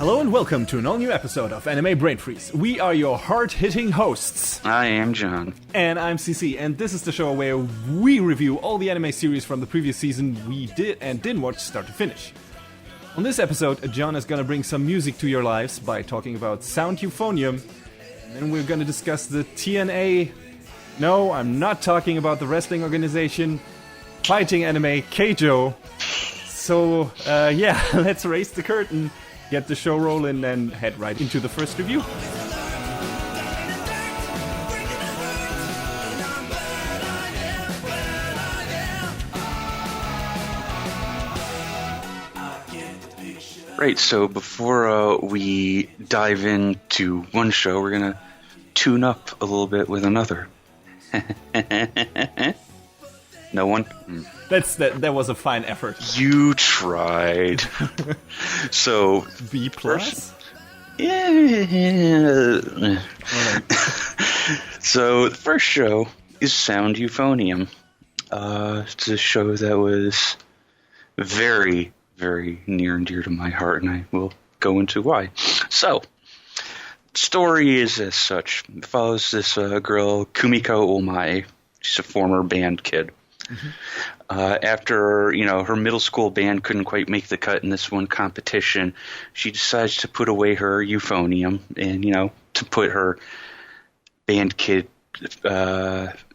Hello and welcome to an all-new episode of Anime Brain Freeze. We are your hard-hitting hosts. I am John. And I'm CC, and this is the show where we review all the anime series from the previous season we did and didn't watch start to finish. On this episode, John is gonna bring some music to your lives by talking about Sound Euphonium, and then we're gonna discuss the TNA... No, I'm not talking about the wrestling organization, fighting anime Keijo. So, let's raise the curtain, get the show rolling, and head right into the first review. Right, so before we dive into one show, we're going to tune up a little bit with another. No one? That was a fine effort. You tried. So B plus? Yeah. Right. So the first show is Sound Euphonium. It's a show that was very, very near and dear to my heart, and I will go into why. So, story is as such. It follows this girl, Kumiko Omae. She's a former band kid. Mm-hmm. After, her middle school band couldn't quite make the cut in this one competition, she decides to put away her euphonium and, to put her band kid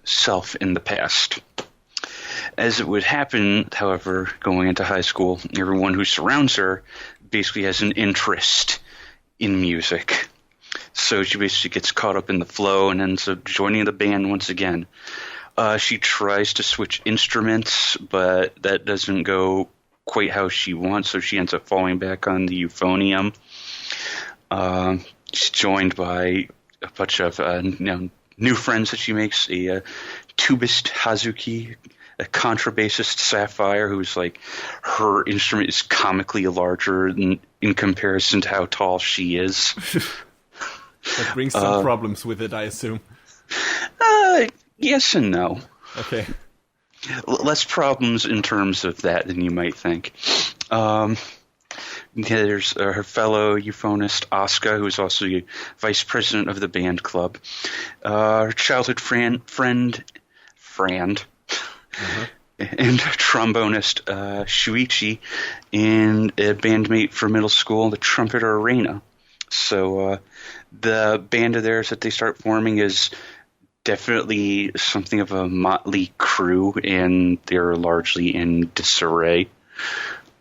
self in the past. As it would happen, however, going into high school, everyone who surrounds her basically has an interest in music. So she basically gets caught up in the flow and ends up joining the band once again. She tries to switch instruments, but that doesn't go quite how she wants, so she ends up falling back on the euphonium. She's joined by a bunch of new friends that she makes, a tubist Hazuki, a contrabassist Sapphire, who's like, her instrument is comically larger in comparison to how tall she is. That brings some problems with it, I assume. Yes and no. Okay. Less problems in terms of that than you might think. There's her fellow euphonist, Asuka, who's also the vice president of the band club. Her childhood friend, uh-huh. And trombonist, Shuichi, and a bandmate for middle school, the trumpeter, Reina. So the band of theirs that they start forming is definitely something of a motley crew, and they're largely in disarray.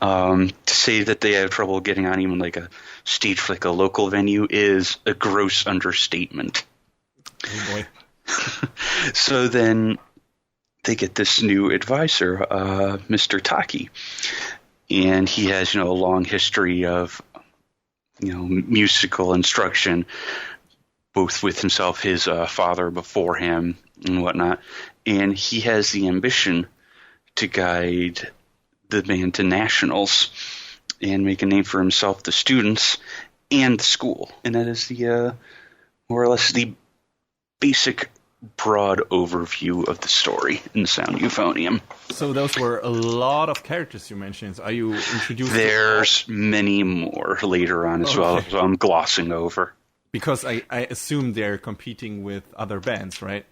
To say that they have trouble getting on even like a stage for like a local venue is a gross understatement. Oh boy. So then they get this new advisor, Mr. Taki, and he has a long history of musical instruction, both with himself, his father before him, and whatnot. And he has the ambition to guide the band to nationals and make a name for himself, the students, and the school. And that is the more or less the basic, broad overview of the story in Sound Euphonium. So those were a lot of characters you mentioned. Are you introduced? There's many more later on as well, so I'm glossing over. Because I assume they're competing with other bands, right?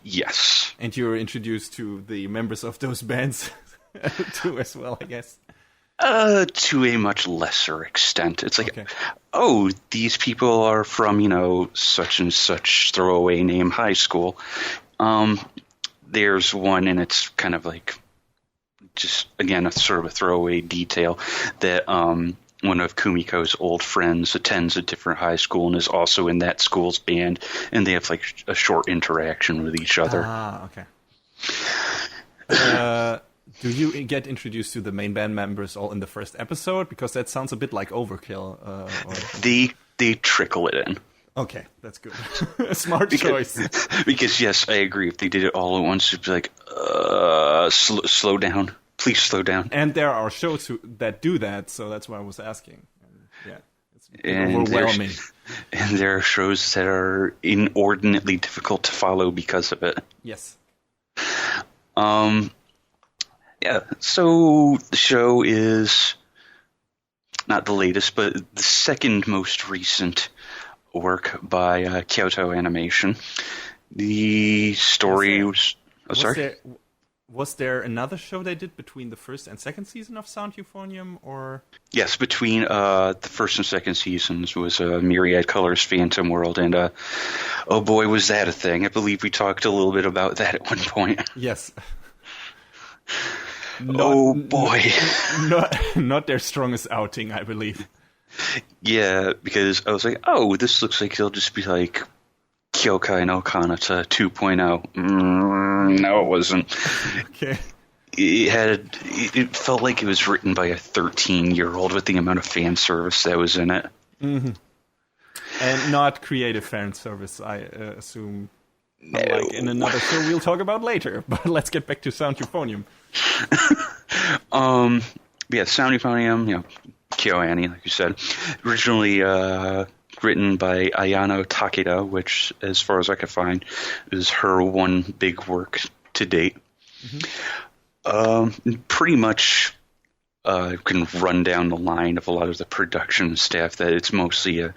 Yes. And you're introduced to the members of those bands too as well, I guess. To a much lesser extent. It's like, these people are from, such and such throwaway name high school. There's one, and it's kind of like just, again, a sort of a throwaway detail that one of Kumiko's old friends attends a different high school and is also in that school's band, and they have like a short interaction with each other. Ah, okay. Do you get introduced to the main band members all in the first episode? Because that sounds a bit like overkill. They trickle it in. Okay, that's good. Smart choice. Because, yes, I agree. If they did it all at once, it'd be like, slow down. Please slow down. And there are shows that do that, so that's why I was asking. It's overwhelming. And there are shows that are inordinately difficult to follow because of it. Yes. Yeah, so the show is not the latest, but the second most recent work by Kyoto Animation. The story was... Oh, sorry? Was there another show they did between the first and second season of Sound Euphonium, or...? Yes, between the first and second seasons was Myriad Colors Phantom World, and oh boy, was that a thing. I believe we talked a little bit about that at one point. Yes. Oh boy. Not their strongest outing, I believe. Yeah, because I was like, oh, this looks like it'll just be like Kyokai no Kanata 2.0. No, it wasn't. Okay. It felt like it was written by a 13-year-old with the amount of fan service that was in it. Mm-hmm. And not creative fan service, I assume. No. Like in another show we'll talk about later. But let's get back to Sound Euphonium. Yeah, Sound Euphonium, KyoAni, like you said. Originally written by Ayano Takeda, which, as far as I could find, is her one big work to date. Mm-hmm. Pretty much can run down the line of a lot of the production staff that it's mostly a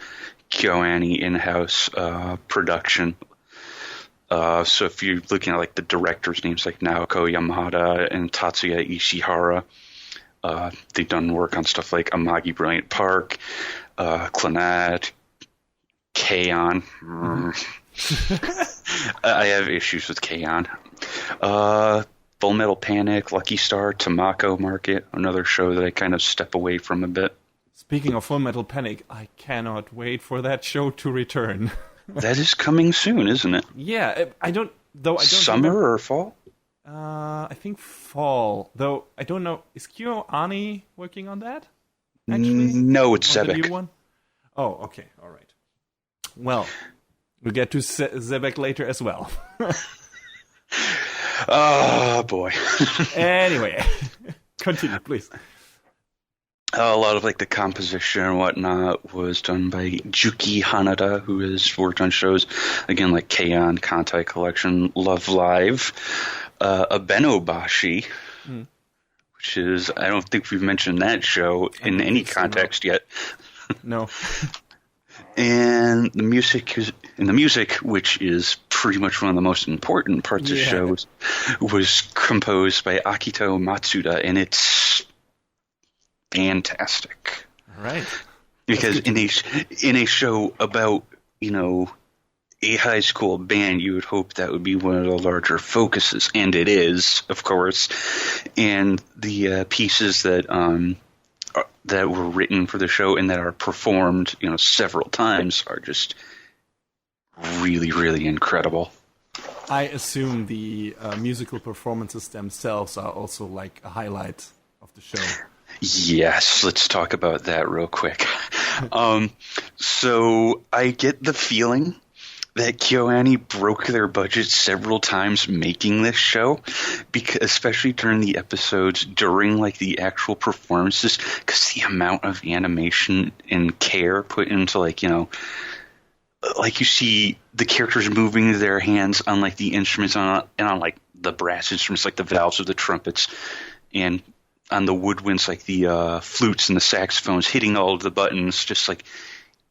KyoAni in-house production. So if you're looking at like the directors' names like Naoko Yamada and Tatsuya Ishihara, they've done work on stuff like Amagi Brilliant Park, Clannad, KyoAni. I have issues with KyoAni. Full Metal Panic, Lucky Star, Tamako Market, another show that I kind of step away from a bit. Speaking of Full Metal Panic, I cannot wait for that show to return. That is coming soon, isn't it? Yeah, I don't Summer remember. or fall? I think fall. Though I don't know. Is KyoAni working on that? Actually, no, it's on the Zebek. new one? Oh, okay, all right. Well, we'll get to Zebek later as well. Oh boy. Anyway, continue, please. A lot of like the composition and whatnot was done by Juki Hanada, who has worked on shows again like Keion, Kantai Collection, Love Live, Abenobashi, which is, I don't think we've mentioned that show in any context yet. No. And the music, which is pretty much one of the most important parts of shows, was composed by Akito Matsuda, and it's fantastic. All right. Because in a show about, a high school band, you would hope that would be one of the larger focuses, and it is, of course. And the pieces that were written for the show and that are performed, several times are just really, really incredible. I assume the musical performances themselves are also like a highlight of the show. Yes, let's talk about that real quick. So I get the feeling that KyoAni broke their budget several times making this show, because especially during the episodes, during like the actual performances, because the amount of animation and care put into like you see the characters moving their hands on like the instruments and on like the brass instruments like the valves of the trumpets, and on the woodwinds like the flutes and the saxophones hitting all of the buttons just like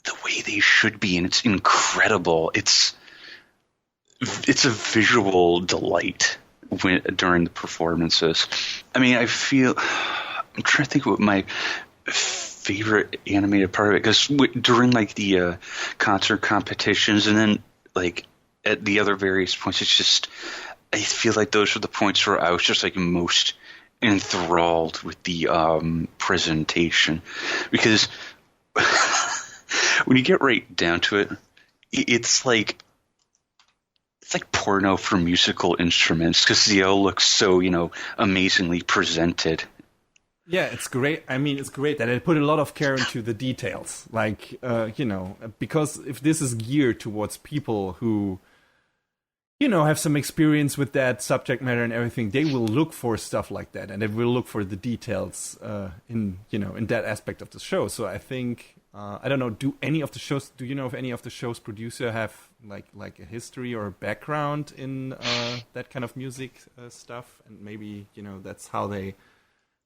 the way they should be, and it's incredible. It's a visual delight during the performances. I mean, I'm trying to think what my favorite animated part of it, because during like the concert competitions and then like at the other various points, it's just, I feel like those were the points where I was just like most enthralled with the presentation, because when you get right down to it, it's like porno for musical instruments, because they all look so amazingly presented. Yeah, it's great. I mean, it's great that they put a lot of care into the details, like because if this is geared towards people who have some experience with that subject matter and everything, they will look for stuff like that, and they will look for the details in that aspect of the show. So I think I don't know. Do you know if any of the show's producer have like a history or a background in that kind of music stuff, and maybe that's how they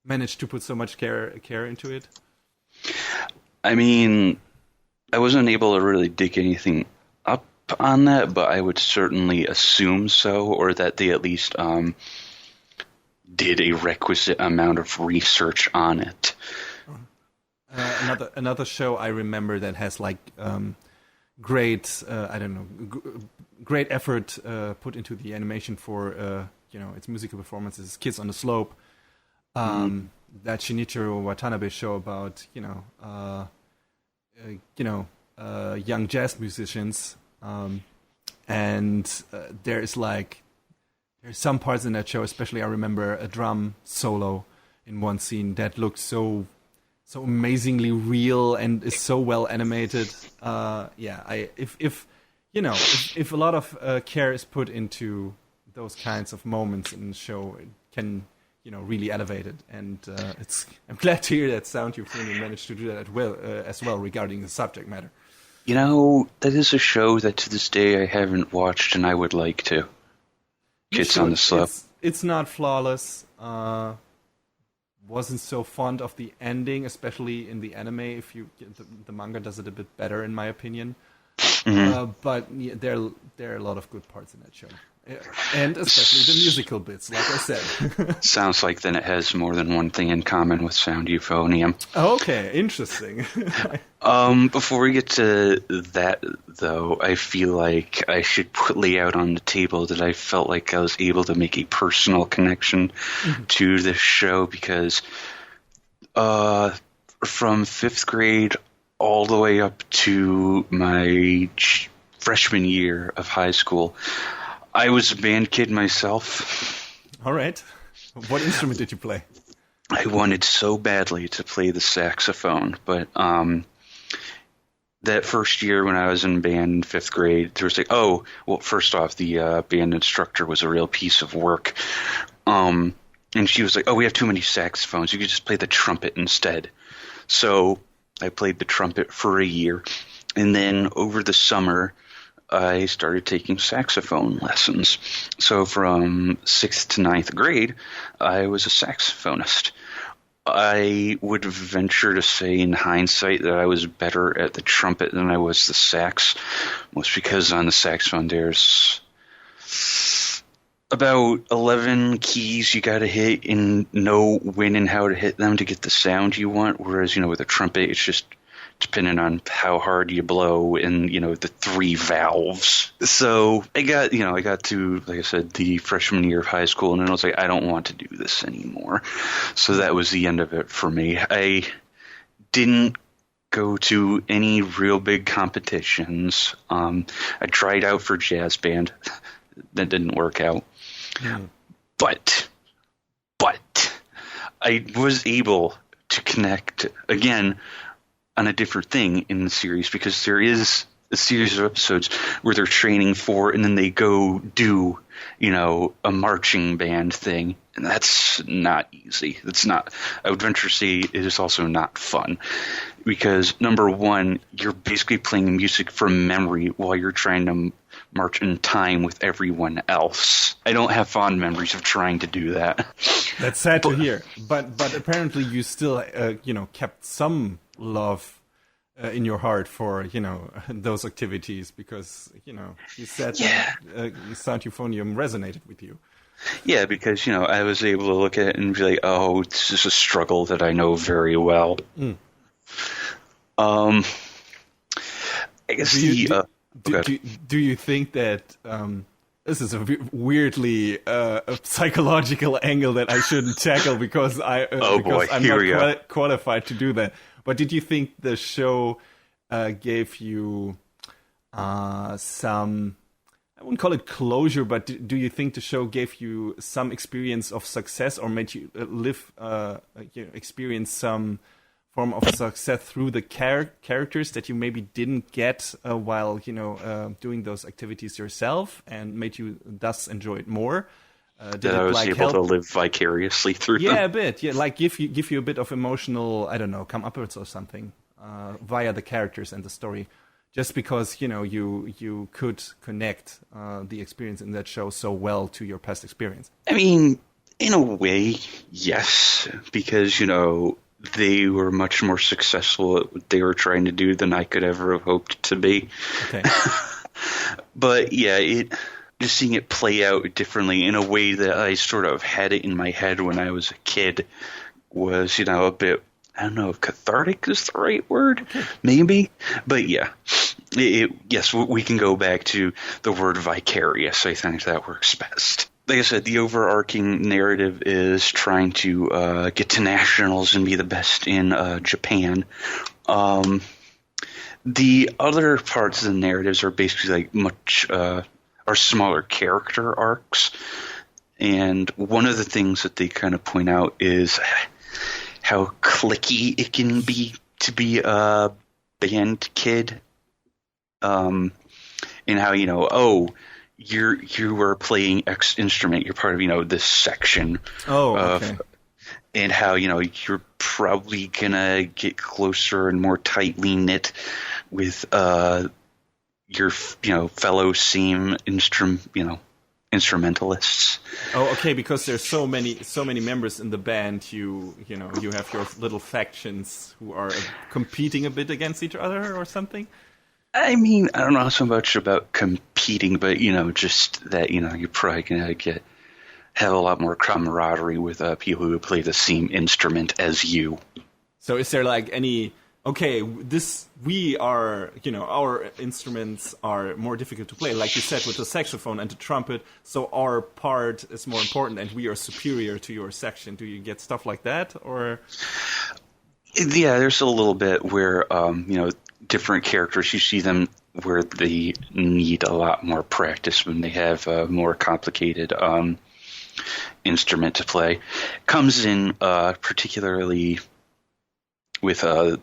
managed to put so much care into it? I mean, I wasn't able to really dig anything up on that, but I would certainly assume so, or that they at least did a requisite amount of research on it. Another show I remember that has like great great effort put into the animation for its musical performances. Kids on the Slope, that Shinichiro Watanabe show about young jazz musicians, and there's some parts in that show, especially I remember a drum solo in one scene that looked so amazingly real and is so well animated. If a lot of care is put into those kinds of moments in the show, it can really elevate it. And I'm glad to hear that Sound Euphonium managed to do that as well regarding the subject matter. That is a show that to this day I haven't watched, and I would like to. Kids on the Slope. It's not flawless. Wasn't so fond of the ending, especially in the anime. If the manga does it a bit better, in my opinion. But there are a lot of good parts in that show, and especially the musical bits, like I said. Sounds like then it has more than one thing in common with Sound Euphonium. Okay, interesting. Before we get to that, though, I feel like I should lay out on the table that I felt like I was able to make a personal connection to this show, because from 5th grade all the way up to my freshman year of high school, I was a band kid myself. All right. What instrument did you play? I wanted so badly to play the saxophone, but that first year when I was in band in 5th grade, there was first off, the band instructor was a real piece of work. And she was like, we have too many saxophones. You could just play the trumpet instead. So I played the trumpet for a year. And then over the summer, I started taking saxophone lessons. So from 6th to 9th grade, I was a saxophonist. I would venture to say in hindsight that I was better at the trumpet than I was the sax, most because on the saxophone there's about 11 keys you got to hit and know when and how to hit them to get the sound you want, whereas with a trumpet it's just depending on how hard you blow and the 3 valves. So I got to, like I said, the freshman year of high school, and then I was like, I don't want to do this anymore. So that was the end of it for me. I didn't go to any real big competitions. I tried out for jazz band. That didn't work out. But I was able to connect again on a different thing in the series, because there is a series of episodes where they're training for, and then they go do, a marching band thing. And that's not easy. I would venture to say it is also not fun, because number one, you're basically playing music from memory while you're trying to march in time with everyone else. I don't have fond memories of trying to do that. That's sad to hear. But apparently you still, kept some love in your heart for, those activities, because, you said Sound Euphonium resonated with you. Yeah, because, I was able to look at it and be like, oh, this is a struggle that I know very well. I guess do you think that this is a weirdly psychological angle that I shouldn't tackle because I'm not qualified to do that? But did you think the show gave you some, I wouldn't call it closure, but do you think the show gave you some experience of success, or made you experience some form of success through the characters that you maybe didn't get while doing those activities yourself, and made you thus enjoy it more? That I was able to live vicariously through them? Yeah, a bit. Yeah, like give you a bit of emotional, I don't know, come-uppers or something via the characters and the story, just because you could connect the experience in that show so well to your past experience. I mean, in a way, yes, because they were much more successful at what they were trying to do than I could ever have hoped to be. Okay. But yeah, just seeing it play out differently in a way that I sort of had it in my head when I was a kid was, a bit, I don't know if cathartic is the right word, maybe. But yeah, yes, we can go back to the word vicarious. I think that works best. Like I said, the overarching narrative is trying to get to nationals and be the best in Japan. The other parts of the narratives are basically like are smaller character arcs. And one of the things that they kind of point out is how cliquey it can be to be a band kid. And how, you are playing X instrument, you're part of, this section. Oh, okay. And how, you're probably gonna get closer and more tightly knit with your, fellow same instrumentalists. Oh, okay, because there's so many members in the band, you have your little factions who are competing a bit against each other or something? I mean, I don't know so much about competing, but, just that, you're probably going to have a lot more camaraderie with people who play the same instrument as you. So is there like any... Okay, we are, our instruments are more difficult to play, like you said, with the saxophone and the trumpet, so our part is more important and we are superior to your section. Do you get stuff like that, or...? Yeah, there's a little bit where, different characters, you see them where they need a lot more practice when they have a more complicated instrument to play. Comes in particularly with at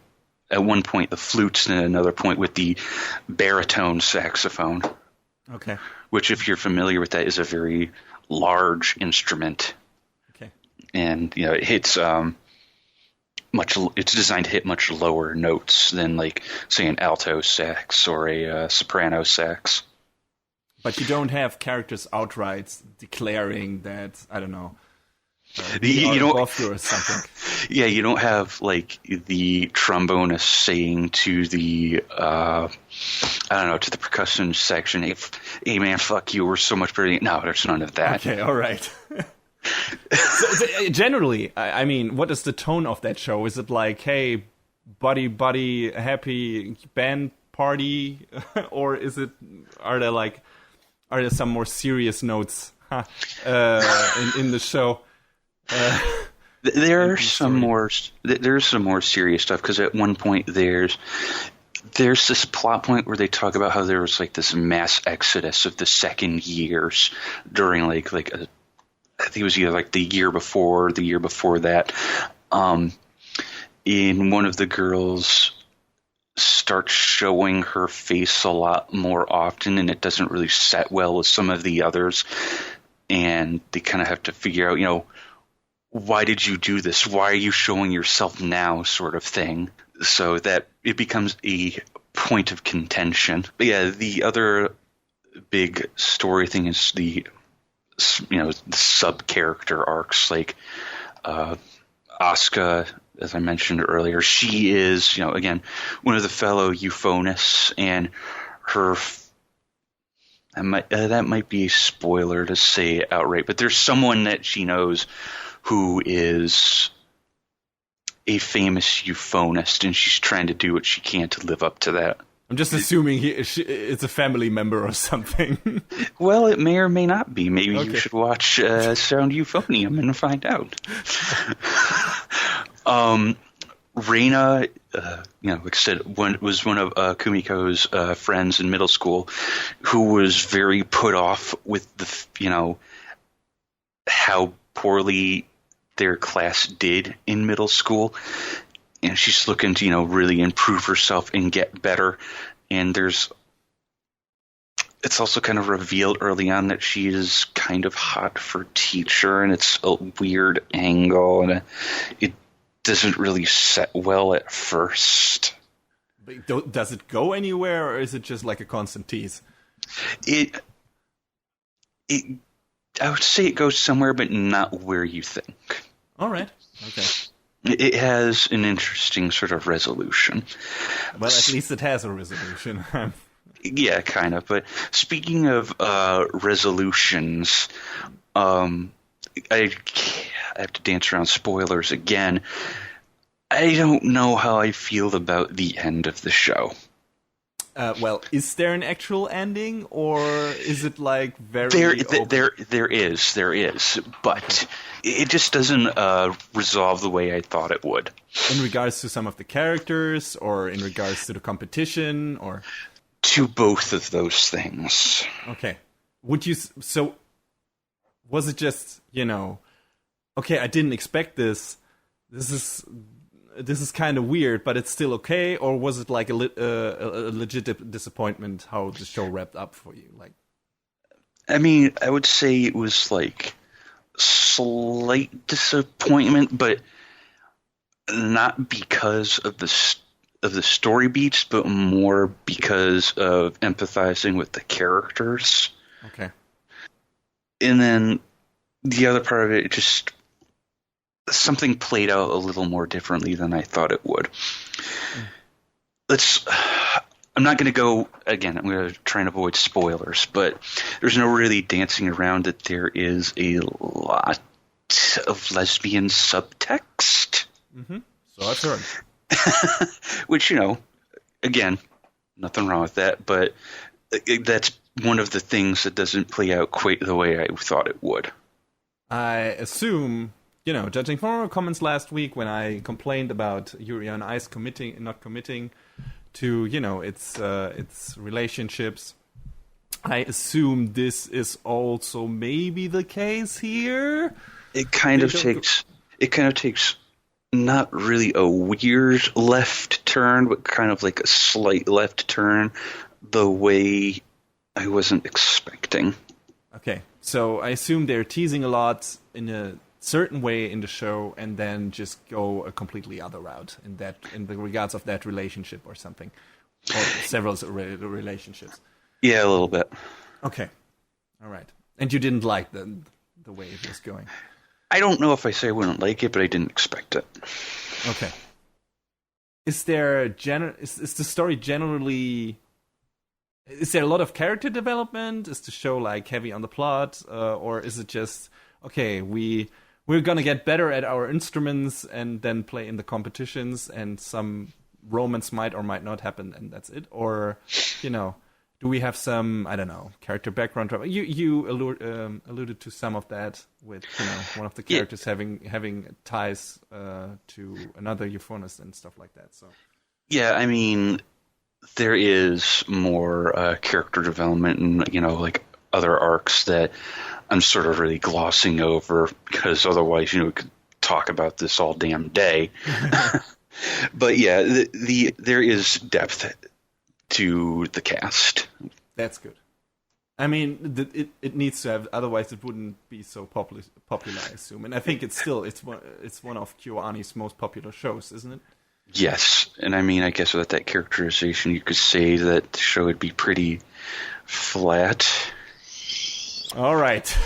one point the flutes and at another point with the baritone saxophone. Okay. Which, if you're familiar with that, is a very large instrument. Okay. And it hits it's designed to hit much lower notes than, like, say, an alto sax or a soprano sax. But you don't have characters outright declaring that, I don't know, you don't above you or something. Yeah, you don't have, like, the trombonist saying to the to the percussion section, hey man, fuck you, we're so much better. No, there's none of that. Okay, all right. So, generally, I mean, what is the tone of that show? Is it like, hey, buddy, happy band party, or are there some more serious notes in the show? There's some more serious stuff, because at one point there's this plot point where they talk about how there was like this mass exodus of the second years during like I think it was either like the year before, or the year before that. In one of the girls starts showing her face a lot more often, and it doesn't really set well with some of the others. And they kind of have to figure out, why did you do this? Why are you showing yourself now, sort of thing. So that it becomes a point of contention. But yeah, the other big story thing is the sub-character arcs, like Asuka, as I mentioned earlier. She is, again, one of the fellow euphonists, and her... that might be a spoiler to say outright, but there's someone that she knows who is a famous euphonist, and she's trying to do what she can to live up to that. I'm just assuming it's a family member or something. Well, it may or may not be. Maybe you should watch Sound Euphonium and find out. Reina, like I said, was one of Kumiko's friends in middle school, who was very put off with how poorly their class did in middle school. And she's looking to, really improve herself and get better. And it's also kind of revealed early on that she is kind of hot for teacher, and it's a weird angle, and it doesn't really set well at first. But does it go anywhere, or is it just like a constant tease? I would say it goes somewhere, but not where you think. All right. Okay. It has an interesting sort of resolution. Well, at least it has a resolution. Yeah, kind of. But speaking of resolutions, I have to dance around spoilers again. I don't know how I feel about the end of the show. Well, is there an actual ending, or is it like very there is, but it just doesn't resolve the way I thought it would. In regards to some of the characters, or in regards to the competition, or to both of those things. Okay, so was it just okay, I didn't expect this. This is kind of weird, but it's still okay, or was it like a legit disappointment how the show wrapped up for you? Like, I mean, I would say it was like slight disappointment, but not because of the story beats, but more because of empathizing with the characters. Okay. And then the other part of it, just something played out a little more differently than I thought it would. I'm not going to go, again, I'm going to try and avoid spoilers, but there's no really dancing around that there is a lot of lesbian subtext. Mm-hmm. So I've heard. Which, again, nothing wrong with that, but that's one of the things that doesn't play out quite the way I thought it would. I assume, judging from our comments last week when I complained about Yuri on Ice not committing to, its relationships, I assume this is also maybe the case here. It kind of takes not really a weird left turn, but kind of like a slight left turn, the way I wasn't expecting. Okay, so I assume they're teasing a lot in a certain way in the show, and then just go a completely other route in the regards of that relationship or something, or several relationships. Yeah, a little bit. Okay, all right. And you didn't like the way it was going. I don't know if I say I wouldn't like it, but I didn't expect it. Okay. Is the story generally? Is there a lot of character development? Is the show like heavy on the plot, or is it just okay? We're gonna get better at our instruments and then play in the competitions, and some romance might or might not happen, and that's it? Or do we have some, I don't know, character background drama? You alluded to some of that with one of the characters having ties to another euphonist and stuff like that. So yeah, I mean, there is more character development and like other arcs that I'm sort of really glossing over because otherwise we could talk about this all damn day. But yeah, there is depth to the cast. That's good. I mean, it needs to have, otherwise it wouldn't be so popular, I assume. And I think it's one of KyoAni's most popular shows, isn't it? Yes, and I mean, I guess with that characterization, you could say that the show would be pretty flat. All right,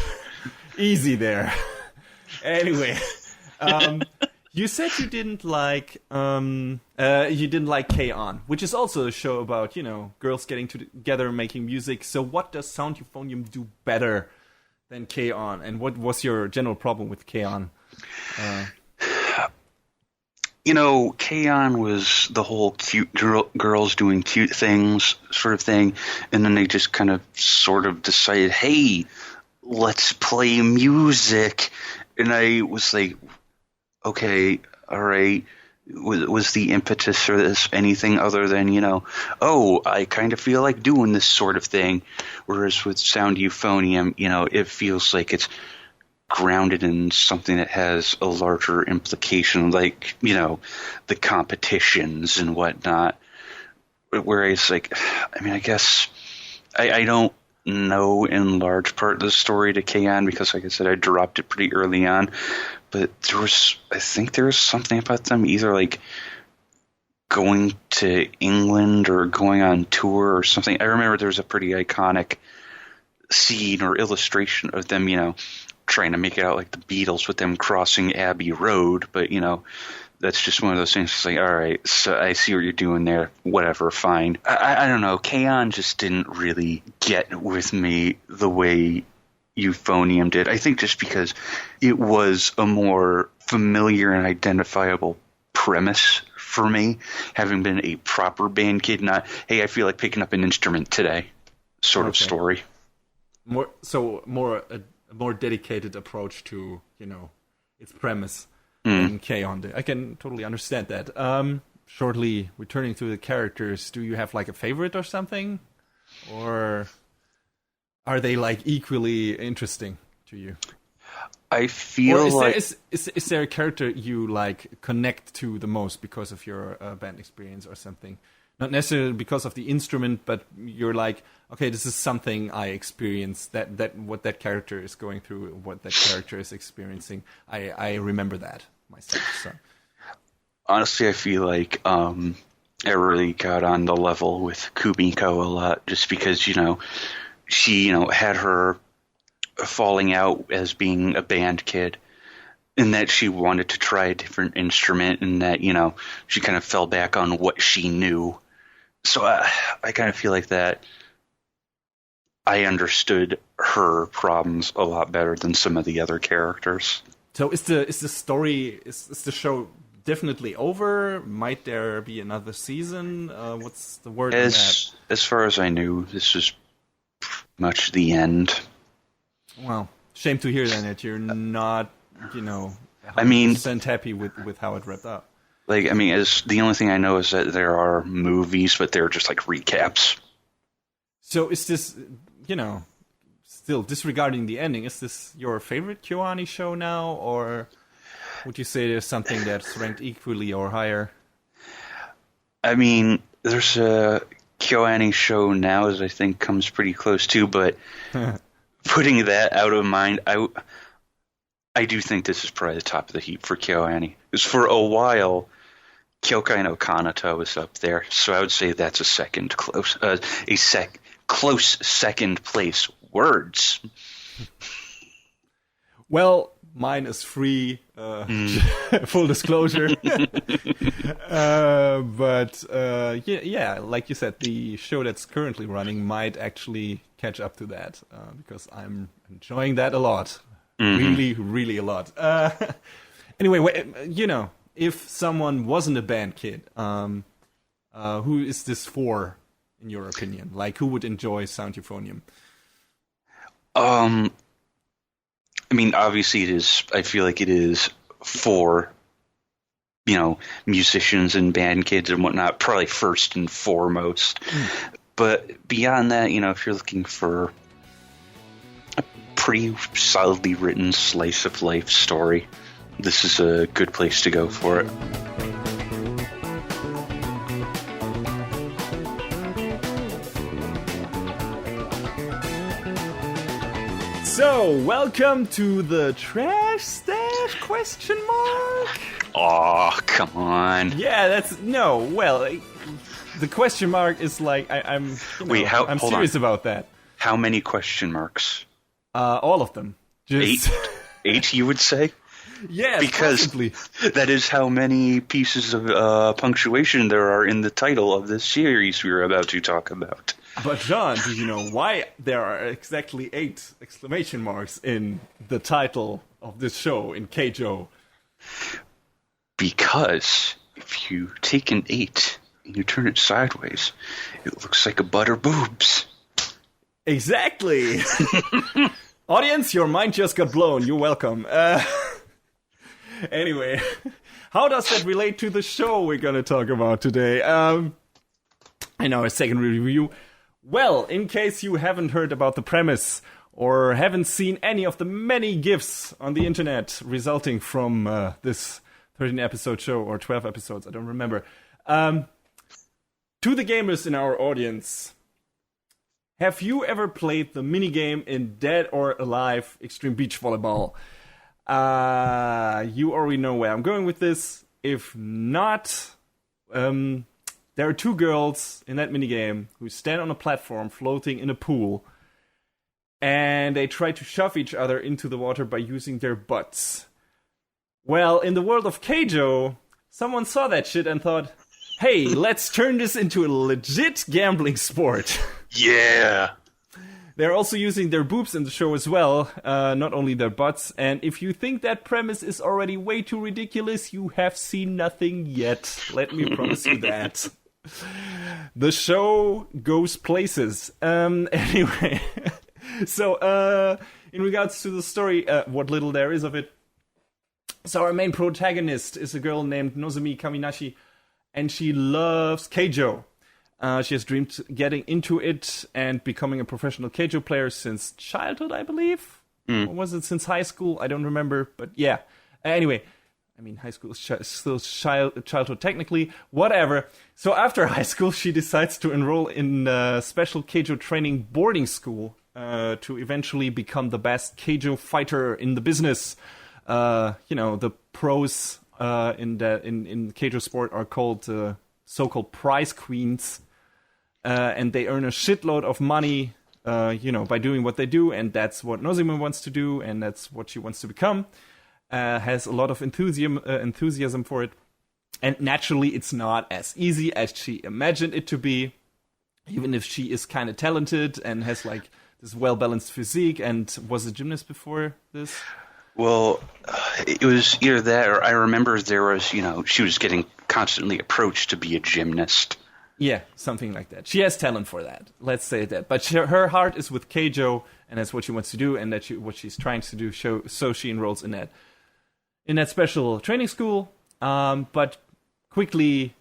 easy there. Anyway, you said you didn't like KyoAni, which is also a show about girls getting together making music. So what does Sound Euphonium do better than KyoAni, and what was your general problem with KyoAni? KyoAni was the whole cute girls doing cute things sort of thing, and then they just kind of sort of decided, hey, let's play music. And I was like, okay, all right. Was the impetus for this anything other than, I kind of feel like doing this sort of thing? Whereas with Sound Euphonium, it feels like it's grounded in something that has a larger implication, like, the competitions and whatnot. Whereas, I guess I don't know in large part the story to KyoAni because, like I said, I dropped it pretty early on. But I think there was something about them either like going to England or going on tour or something. I remember there was a pretty iconic scene or illustration of them, trying to make it out like the Beatles with them crossing Abbey Road. But, that's just one of those things. It's like, all right, so I see what you're doing there. Whatever, fine. I don't know. KyoAni just didn't really get with me the way Euphonium did. I think just because it was a more familiar and identifiable premise for me, having been a proper band kid, not, hey, I feel like picking up an instrument today sort of story. A more dedicated approach to, its premise than KyoAni did. I can totally understand that. Shortly returning to the characters, do you have like a favorite or something? Or are they like equally interesting to you? I feel is there a character you like connect to the most because of your band experience or something? Not necessarily because of the instrument, but you're like, okay, this is something I experienced. That what that character is going through, what that character is experiencing. I remember that myself. So honestly, I feel like I really got on the level with Kumiko a lot, just because she had her falling out as being a band kid, and that she wanted to try a different instrument, and that she kind of fell back on what she knew. So I kind of feel like that I understood her problems a lot better than some of the other characters. So is the story, is the show definitely over? Might there be another season? What's the word on that? As far as I knew, this is pretty much the end. Well, shame to hear then that you're not, 100% happy with how it wrapped up. As the only thing I know is that there are movies, but they're just like recaps. So is this, still disregarding the ending, is this your favorite KyoAni show now, or would you say there's something that's ranked equally or higher? There's a KyoAni show now that I think comes pretty close too, but putting that out of mind, I do think this is probably the top of the heap for KyoAni. Because for a while, Kyokai no Kanata was up there, so I would say that's a close second place. Words. Well, mine is free, full disclosure. But like you said, the show that's currently running might actually catch up to that, because I'm enjoying that a lot. Mm-hmm. Really, really a lot. Anyway, if someone wasn't a band kid, who is this for, in your opinion? Like, who would enjoy Sound Euphonium? Obviously it is, I feel like it is for, musicians and band kids and whatnot, probably first and foremost. But beyond that, if you're looking for a pretty solidly written slice of life story, this is a good place to go for it. So, welcome to the Trash Stash ? Oh, come on. Yeah, the question mark is like, I'm serious about that. How many question marks? All of them. Just... Eight, you would say? Yes, because possibly. That is how many pieces of punctuation there are in the title of this series we're about to talk about. But John, do you know why there are exactly 8 exclamation marks in the title of this show in Keijo? Because if you take an 8 and you turn it sideways, it looks like a butter boobs. Exactly. Audience, your mind just got blown. You're welcome. Anyway, how does that relate to the show we're going to talk about today? I know, a second review. Well, in case you haven't heard about the premise or haven't seen any of the many GIFs on the internet resulting from this 13-episode show, or 12 episodes, I don't remember. To the gamers in our audience, have you ever played the minigame in Dead or Alive Extreme Beach Volleyball? You already know where I'm going with this. If not, there are 2 girls in that minigame who stand on a platform floating in a pool, and they try to shove each other into the water by using their butts. Well, in the world of Keijo, someone saw that shit and thought, hey, let's turn this into a legit gambling sport. Yeah. They're also using their boobs in the show as well, not only their butts. And if you think that premise is already way too ridiculous, you have seen nothing yet. Let me promise you that. The show goes places. Anyway, so in regards to the story, what little there is of it. So our main protagonist is a girl named Nozomi Kaminashi, and she loves Keijo. She has dreamed getting into it and becoming a professional Keijo player since childhood, I believe. Or was it since high school? I don't remember, but yeah. Anyway, I mean, high school is still childhood technically. Whatever. So after high school, she decides to enroll in a special Keijo training boarding school to eventually become the best Keijo fighter in the business. The pros in Keijo sport are called so-called prize queens. And they earn a shitload of money, by doing what they do, and that's what Nozomi wants to do, and that's what she wants to become. Has a lot of enthusiasm for it, and naturally, it's not as easy as she imagined it to be. Even if she is kind of talented and has like this well-balanced physique, and was a gymnast before this. Well, it was either that, or I remember there was, she was getting constantly approached to be a gymnast. Yeah, something like that. She has talent for that. Let's say that. But her heart is with Keijo, and that's what she wants to do, and what she's trying to do. So she enrolls in that special training school. But quickly,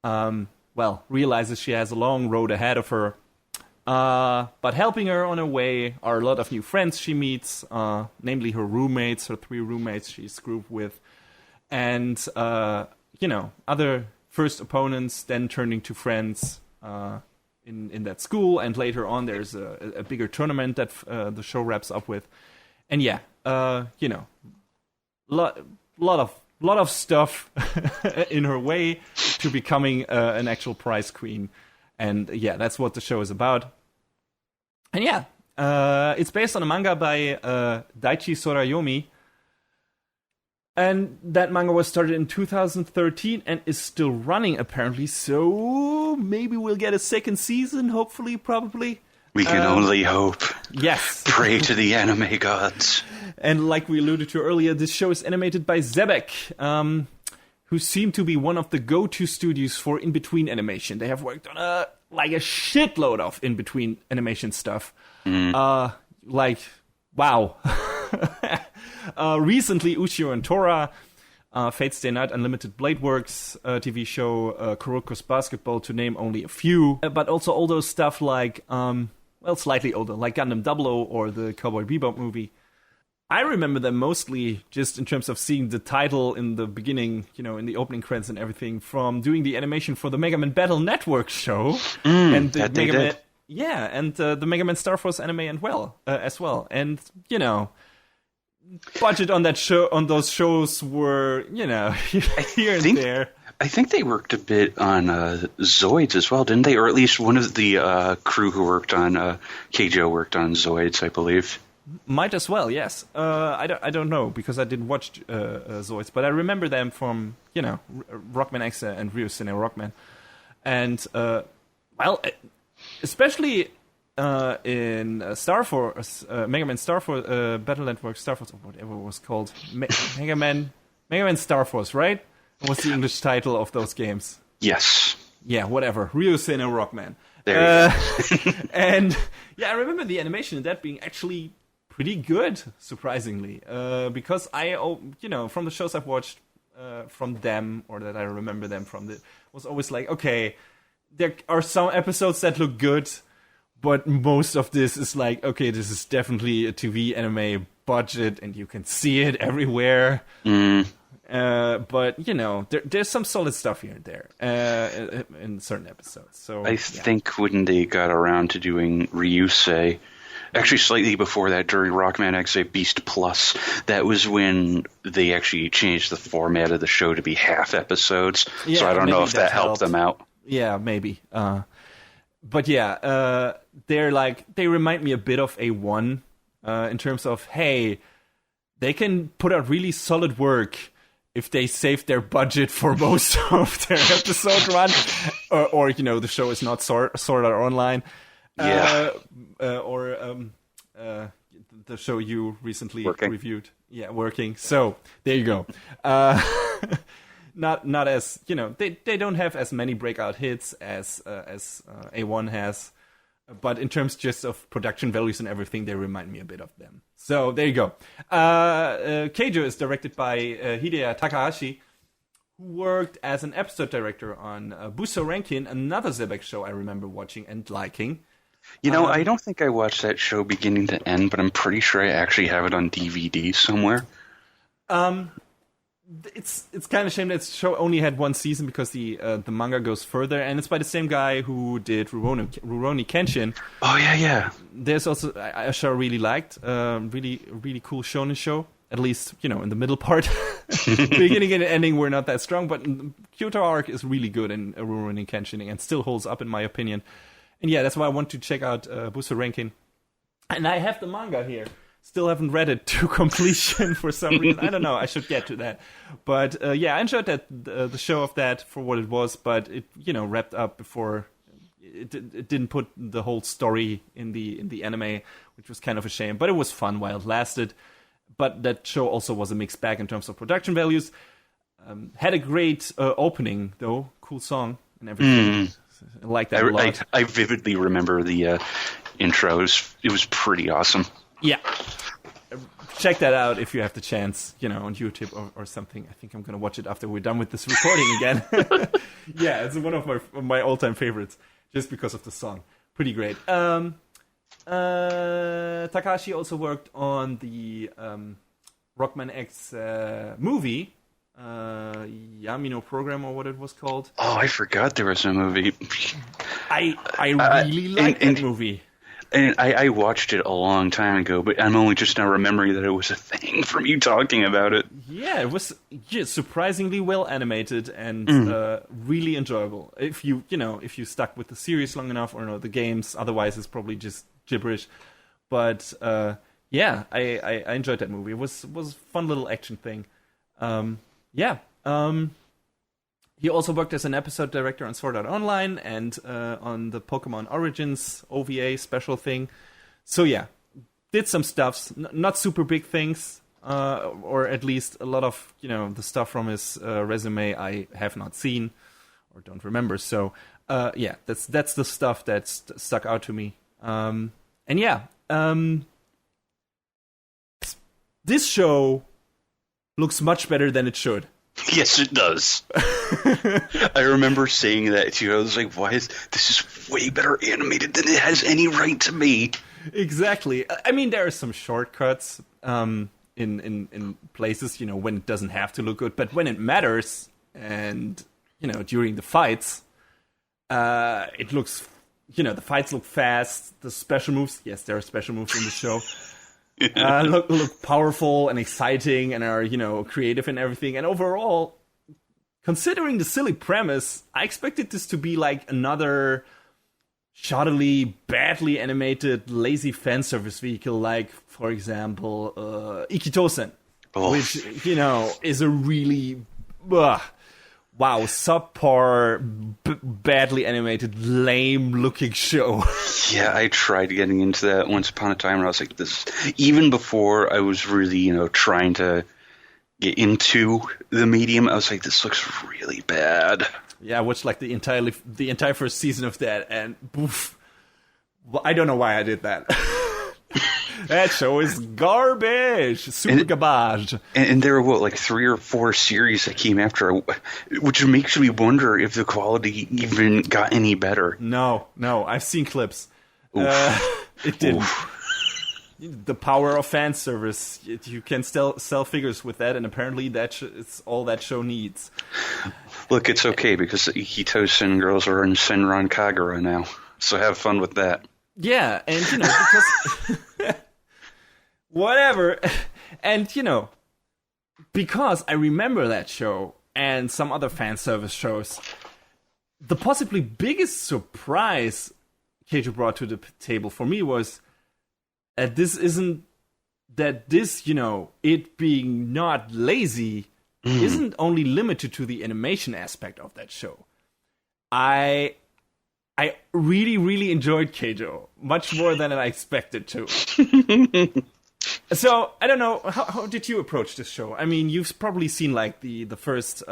realizes she has a long road ahead of her. But helping her on her way are a lot of new friends she meets, namely her roommates, her 3 roommates she's grouped with, and other first opponents, then turning to friends in that school, and later on there's a bigger tournament that the show wraps up with, and lot of stuff in her way to becoming an actual prize queen, and that's what the show is about. And it's based on a manga by Daichi Sorayomi. And that manga was started in 2013 and is still running, apparently. So maybe we'll get a second season, hopefully, probably. We can only hope. Yes. Pray to the anime gods. And like we alluded to earlier, this show is animated by Zebek, who seem to be one of the go-to studios for in-between animation. They have worked on a shitload of in-between animation stuff. Wow. Recently, Ushio and Tora, Fate Stay Night, Unlimited Blade Works TV show, Kuroko's Basketball, to name only a few. But also all those stuff like, slightly older, like Gundam 00 or the Cowboy Bebop movie. I remember them mostly just in terms of seeing the title in the beginning, in the opening credits and everything, from doing the animation for the Mega Man Battle Network show. And the Mega Man, and the Mega Man Star Force anime as well. And, budget on that show, on those shows were, here and there. I think they worked a bit on Zoids as well, didn't they? Or at least one of the crew who worked on Keijo worked on Zoids, I believe. Might as well, yes. I don't know, because I didn't watch Zoids, but I remember them from, Rockman X and Ryusen Rockman. And, especially in Star Force, Mega Man Star Force, Battle Network Star Force, or whatever it was called. Mega Man Star Force, right? What's the English title of those games? Yes. Yeah, whatever. Ryusen Rockman. There you go. And, I remember the animation of that being actually pretty good, surprisingly, because from the shows I've watched from them, or that I remember them from, was always like, okay, there are some episodes that look good, but most of this is like, okay, this is definitely a TV anime budget, and you can see it everywhere. But there's some solid stuff here and there in certain episodes. So I think when they got around to doing Ryusei, actually, slightly before that, during Rockman X Beast Plus, that was when they actually changed the format of the show to be half episodes. Yeah, so I don't know if that helped them out. Yeah, maybe. But they remind me a bit of A1 in terms of, hey, they can put out really solid work if they saved their budget for most of their episode run, or the show is not Sword Art Online, or the show you recently reviewed, Working. So there you go. Not as they don't have as many breakout hits as A1 has, but in terms just of production values and everything, they remind me a bit of them. So there you go. Keijo is directed by Hideya Takahashi, who worked as an episode director on Buso Rankin, another Zebek show I remember watching and liking. I don't think I watched that show beginning to end, but I'm pretty sure I actually have it on DVD somewhere. It's kind of a shame that the show only had one season because the manga goes further, and it's by the same guy who did Rurouni Kenshin. Oh yeah. There's also a show I really liked, really really cool shonen show. At least in the middle part, beginning and ending were not that strong, but Kyoto arc is really good in Rurouni Kenshin and still holds up in my opinion. And yeah, that's why I want to check out Buso Rankin. And I have the manga here. Still haven't read it to completion for some reason. I don't know. I should get to that. But I enjoyed the show of that for what it was. But it wrapped up before it didn't put the whole story in the anime, which was kind of a shame. But it was fun while it lasted. But that show also was a mixed bag in terms of production values. Had a great opening though, cool song and everything. I like that a lot. I vividly remember the intro. It was pretty awesome. Yeah. Check that out if you have the chance, on YouTube or something. I think I'm going to watch it after we're done with this recording again. Yeah, it's one of my all-time favorites, just because of the song. Pretty great. Takahashi also worked on the Rockman X movie, Yamino Program, or what it was called. Oh, I forgot there was a movie. I really liked that movie. And I watched it a long time ago, but I'm only just now remembering that it was a thing from you talking about it. Yeah, it was surprisingly well animated and really enjoyable. If you stuck with the series long enough, or the games, otherwise it's probably just gibberish. But I enjoyed that movie. It was a fun little action thing. He also worked as an episode director on Sword Art Online and on the Pokemon Origins OVA special thing. So yeah, did some stuffs, not super big things, or at least a lot of the stuff from his resume I have not seen or don't remember. So that's the stuff that stuck out to me. This show looks much better than it should. Yes, it does. I remember saying that too. I was like, this is way better animated than it has any right to be. Exactly. I mean, there are some shortcuts in places, when it doesn't have to look good, but when it matters, and during the fights, it looks, the fights look fast. The special moves, yes, there are special moves in the show. Look powerful and exciting and are, creative and everything. And overall, considering the silly premise, I expected this to be like another shoddily, badly animated, lazy fan service vehicle, like, for example, Ikitosen, which, is a really, subpar, badly animated, lame-looking show. Yeah, I tried getting into that once upon a time, and I was like, this. Even before I was really, trying to get into the medium, I was like, this looks really bad. Yeah, I watched like the entire first season of that, and poof. Well, I don't know why I did that. That show is garbage. Super garbage. And there were, like 3 or 4 series that came after, which makes me wonder if the quality even got any better. No. I've seen clips. It didn't. The power of fan service. You can still sell figures with that, and apparently it's all that show needs. Look, it's okay, because the Ikitosen girls are in Senran Kagura now. So have fun with that. Yeah, and, because... whatever. And, because I remember that show and some other fan service shows, the possibly biggest surprise Keijo brought to the table for me was that this, it being not lazy, isn't only limited to the animation aspect of that show. I really, really enjoyed Keijo, much more than I expected to. So, I don't know, how did you approach this show? I mean, you've probably seen, like, the first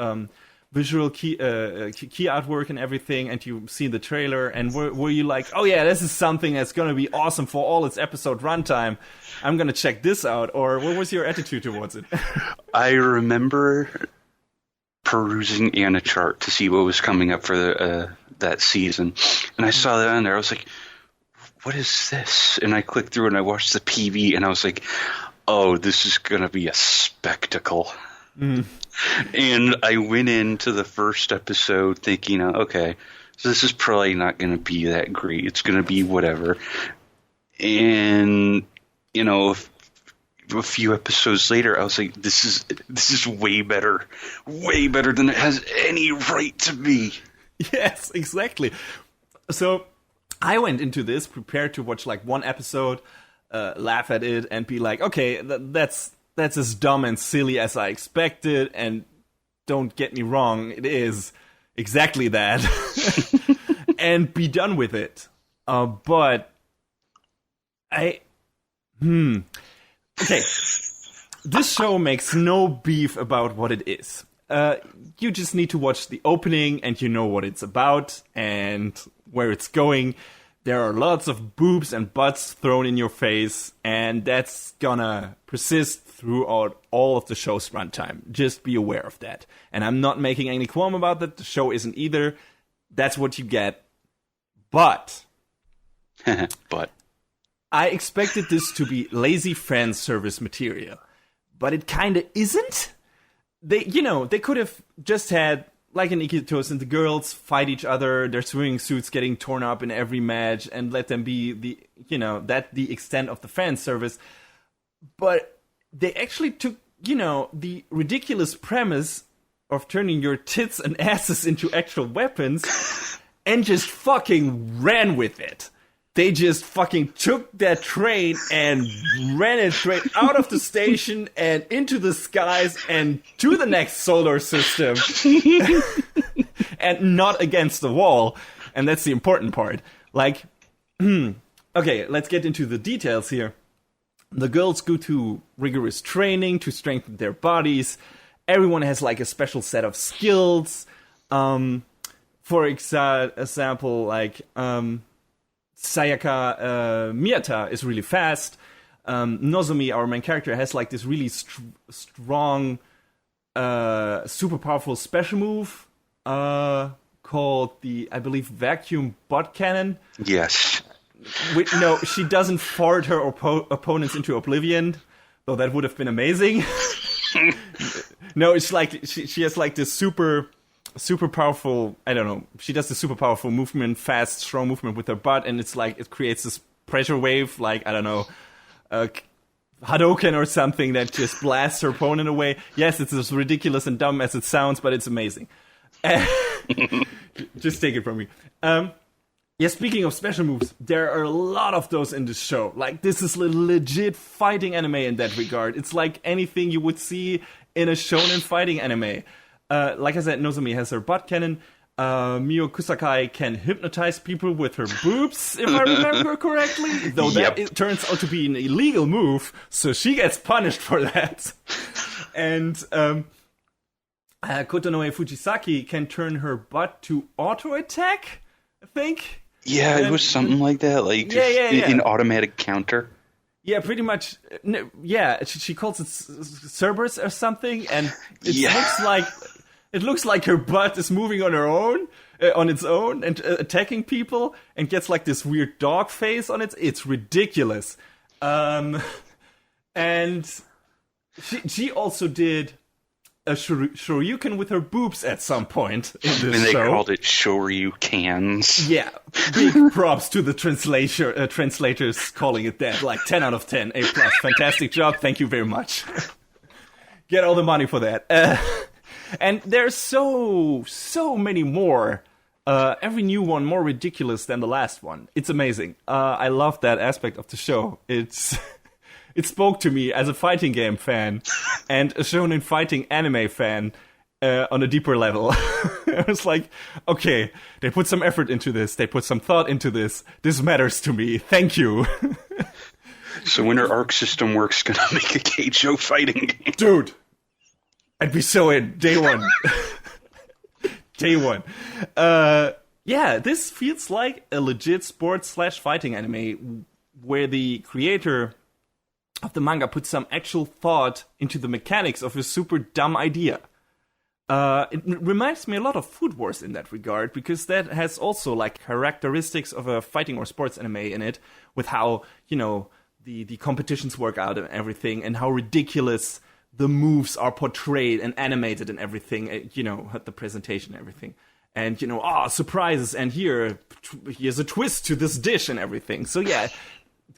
visual key artwork and everything, and you've seen the trailer, and were you like, oh yeah, this is something that's gonna be awesome for all its episode runtime, I'm gonna check this out, or what was your attitude towards it? I remember perusing Anichart to see what was coming up for that season, and I saw that on there. I was like, what is this? And I clicked through and I watched the PV, and I was like, oh, this is gonna be a spectacle. And I went into the first episode thinking, okay, so this is probably not going to be that great. It's going to be whatever. And, a few episodes later, I was like, this is way better than it has any right to be. Yes, exactly. So I went into this prepared to watch like one episode, laugh at it, and be like, okay, that's as dumb and silly as I expected, and don't get me wrong, it is exactly that. And be done with it. But okay. This show makes no beef about what it is. You just need to watch the opening and you know what it's about and where it's going. There are lots of boobs and butts thrown in your face, and that's gonna persist throughout all of the show's runtime. Just be aware of that. And I'm not making any qualm about that. The show isn't either. That's what you get. But I expected this to be lazy fan service material, but it kinda isn't. They could have just had, like in Ikitos, and the girls fight each other, their swimming suits getting torn up in every match, and let them be the extent of the fan service. But they actually took, the ridiculous premise of turning your tits and asses into actual weapons and just fucking ran with it. They just fucking took that train and ran it straight out of the station and into the skies and to the next solar system. And not against the wall. And that's the important part. Like, okay, let's get into the details here. The girls go to rigorous training to strengthen their bodies. Everyone has like a special set of skills. For example, like Sayaka Miyata is really fast. Nozomi, our main character, has like this really strong, super powerful special move called the, I believe, vacuum butt cannon. Yes. No, she doesn't fart her opponents into oblivion, though that would have been amazing. No, it's like she has like this super powerful, I don't know, she does this super powerful movement, fast, strong movement with her butt, and it's like, it creates this pressure wave, like, I don't know, Hadouken or something that just blasts her opponent away. Yes, it's as ridiculous and dumb as it sounds, but it's amazing. Just take it from me. Yeah, speaking of special moves, there are a lot of those in this show. Like, this is legit fighting anime in that regard. It's like anything you would see in a shonen fighting anime. Like I said, Nozomi has her butt cannon. Mio Kusakai can hypnotize people with her boobs, if I remember correctly. Though that it turns out to be an illegal move, so she gets punished for that. And Kotonoe Fujisaki can turn her butt to auto-attack, I think. Yeah, it was something like that, like an automatic counter. Yeah, pretty much. Yeah, she calls it Cerberus or something, and it looks like her butt is moving on her own, on its own, and attacking people, and gets like this weird dog face on it. It's ridiculous. And she also did a Shoryuken with her boobs at some point in this show. And they called it Shoryukans. Yeah, big props to the translators calling it that. Like 10 out of 10, A+. Fantastic job, thank you very much. Get all the money for that. And there's so many more. Every new one more ridiculous than the last one. It's amazing. I love that aspect of the show. It's it spoke to me as a fighting game fan and a shonen fighting anime fan on a deeper level. I was like, okay, they put some effort into this. They put some thought into this. This matters to me. Thank you. So when our Arc System Works gonna make a Keijo fighting game? Dude, I'd be so in. Day one. Day one. Yeah, this feels like a legit sports/fighting anime where the creator of the manga put some actual thought into the mechanics of a super dumb idea. It reminds me a lot of Food Wars in that regard, because that has also like characteristics of a fighting or sports anime in it, with how, the competitions work out and everything, and how ridiculous the moves are portrayed and animated and everything, the presentation and everything. And, surprises, and here's a twist to this dish and everything. So yeah,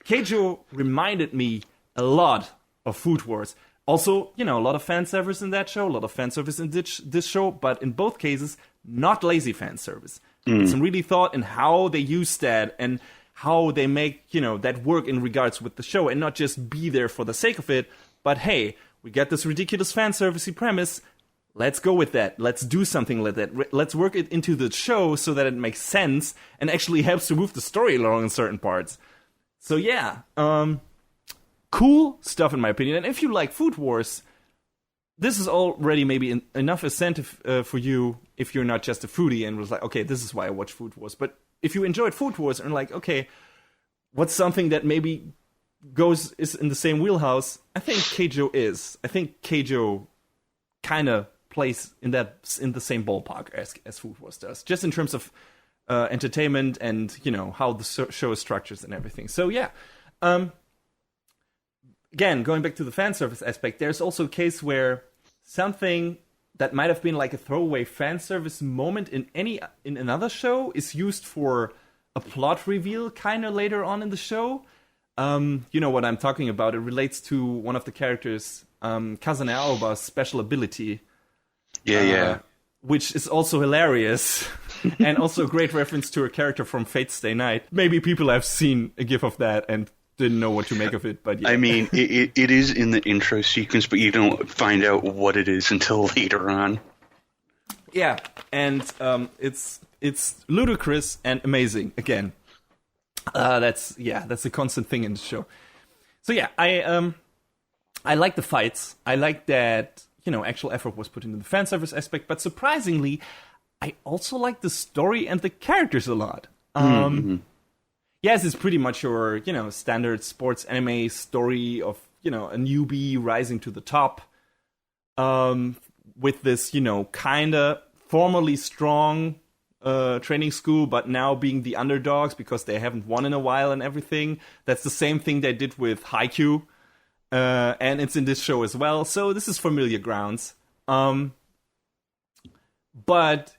Keijo reminded me a lot of Food Wars. Also, a lot of fan service in that show, a lot of fan service in this show, but in both cases, not lazy fan service. Some really thought in how they use that and how they make, that work in regards with the show, and not just be there for the sake of it, but hey, we got this ridiculous fan servicey premise, let's go with that. Let's do something like that. Let's work it into the show so that it makes sense and actually helps to move the story along in certain parts. So yeah, cool stuff in my opinion. And if you like Food Wars, this is already maybe enough incentive for you if you're not just a foodie and was like, okay, this is why I watch Food Wars. But if you enjoyed Food Wars and like, okay, what's something that maybe is in the same wheelhouse? I think Keijo is. I think Keijo kind of plays in the same ballpark as Food Wars does, just in terms of entertainment and how the show is structured and everything. So yeah, again, going back to the fan service aspect, there's also a case where something that might have been like a throwaway fan service moment in another show is used for a plot reveal kind of later on in the show. You know what I'm talking about. It relates to one of the characters, Kazane Aoba's special ability. Yeah. Which is also hilarious. And also a great reference to a character from Fate Stay Night. Maybe people have seen a gif of that and didn't know what to make of it, but yeah. I mean, it is in the intro sequence, but you don't find out what it is until later on. Yeah, and it's ludicrous and amazing again. That's a constant thing in the show. So yeah, I like the fights. I like that actual effort was put into the fan service aspect, but surprisingly, I also like the story and the characters a lot. Yes, it's pretty much your, standard sports anime story of, a newbie rising to the top, with this, kind of formerly strong training school, but now being the underdogs because they haven't won in a while and everything. That's the same thing they did with Haikyuu, and it's in this show as well. So this is familiar grounds. But,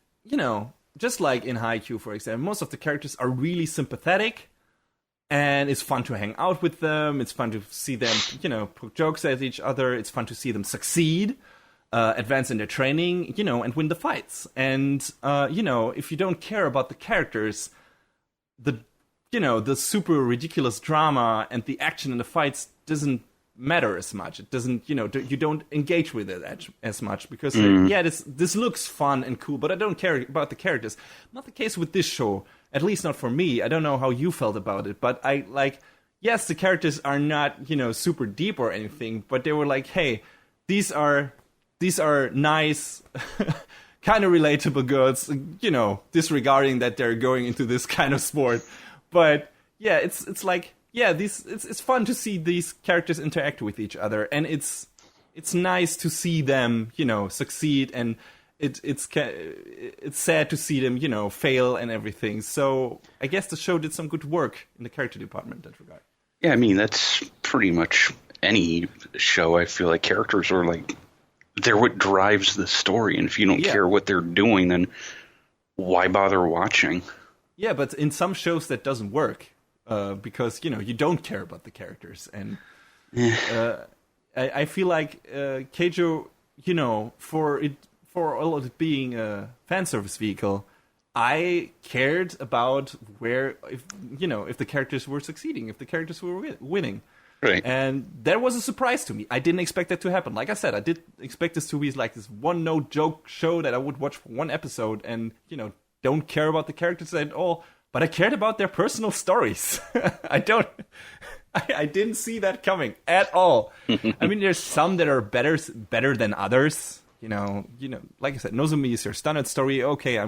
just like in Haikyuu, for example, most of the characters are really sympathetic, and it's fun to hang out with them. It's fun to see them, poke jokes at each other. It's fun to see them succeed, advance in their training, and win the fights. And, if you don't care about the characters, the super ridiculous drama and the action in the fights doesn't matter as much. It doesn't, you don't engage with it as much because, this looks fun and cool, but I don't care about the characters. Not the case with this show, at least not for me. I don't know how you felt about it, but yes, the characters are not, super deep or anything, but they were like, hey, these are nice, kind of relatable girls, disregarding that they're going into this kind of sport. But yeah, it's like, yeah, it's fun to see these characters interact with each other, and it's nice to see them, succeed, and it's sad to see them, fail and everything. So I guess the show did some good work in the character department in that regard. Yeah, I mean, that's pretty much any show. I feel like characters are like, they're what drives the story, and if you don't care what they're doing, then why bother watching? Yeah, but in some shows that doesn't work. Because, you don't care about the characters. And I feel like Keijo, for all of it being a fan service vehicle, I cared about if the characters were succeeding, if the characters were winning. Right. And that was a surprise to me. I didn't expect that to happen. Like I said, I did expect this to be like this one-note joke show that I would watch for one episode and, don't care about the characters at all. But I cared about their personal stories. I didn't see that coming at all. I mean, there's some that are better than others. Like I said, Nozomi is your standard story. Okay, I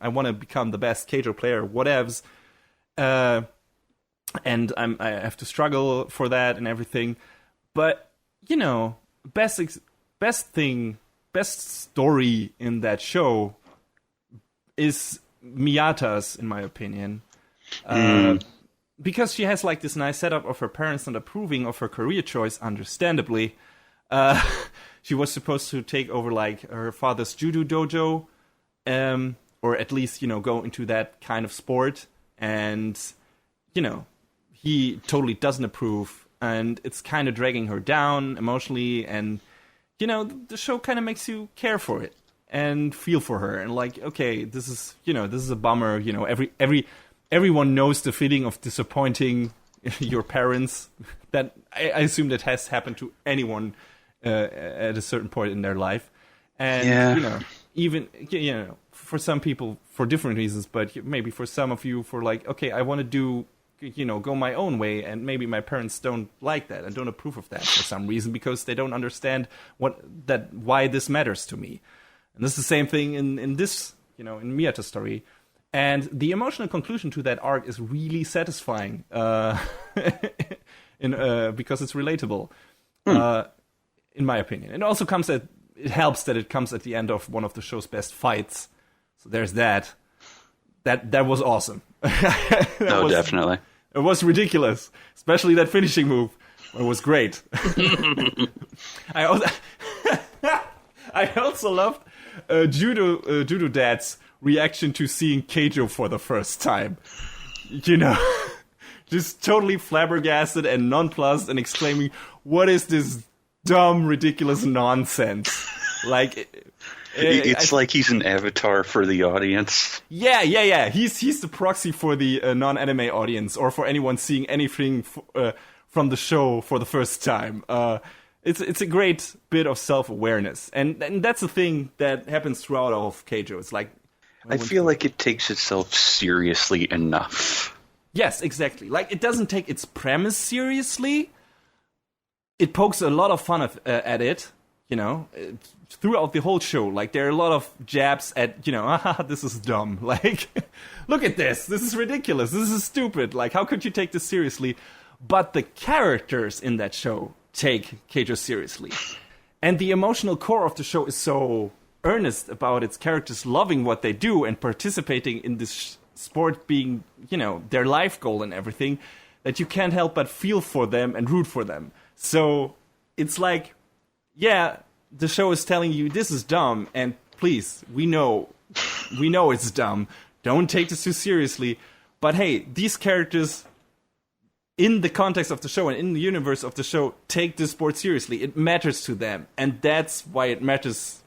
want to become the best Keijo player, whatevs. And I have to struggle for that and everything. But, best story in that show is Miyata's, in my opinion. Because she has like this nice setup of her parents not approving of her career choice, understandably. She was supposed to take over like her father's judo dojo, or at least, go into that kind of sport. And, he totally doesn't approve. And it's kind of dragging her down emotionally. And, the show kind of makes you care for it and feel for her. And like, okay, this is a bummer. Everyone knows the feeling of disappointing your parents. That I assume that has happened to anyone at a certain point in their life. And, even, for some people for different reasons, but maybe for some of you for like, okay, I want to do, go my own way. And maybe my parents don't like that and don't approve of that for some reason because they don't understand why this matters to me. And this is the same thing in this, in Miyata's story. And the emotional conclusion to that arc is really satisfying because it's relatable, in my opinion. It also it helps that it comes at the end of one of the show's best fights. So there's that. That was awesome. Definitely. It was ridiculous, especially that finishing move. It was great. I also loved Judo Dad's reaction to seeing Keijo for the first time. Just totally flabbergasted and nonplussed and exclaiming, "What is this dumb, ridiculous nonsense?" Like, it's like he's an avatar for the audience. Yeah. He's the proxy for the non-anime audience or for anyone seeing anything from the show for the first time. It's a great bit of self-awareness, and that's the thing that happens throughout all of Keijo. It's like I feel like it takes itself seriously enough. Yes, exactly. Like it doesn't take its premise seriously. It pokes a lot of fun at it, throughout the whole show. Like there are a lot of jabs at, this is dumb. Like, look at this. This is ridiculous. This is stupid. Like, how could you take this seriously? But the characters in that show take Keijo seriously. And the emotional core of the show is so earnest about its characters loving what they do and participating in this sport being, their life goal and everything, that you can't help but feel for them and root for them. So it's like, yeah, the show is telling you this is dumb, and please, we know it's dumb. Don't take this too seriously. But hey, these characters, in the context of the show and in the universe of the show, take this sport seriously. It matters to them, and that's why it matters.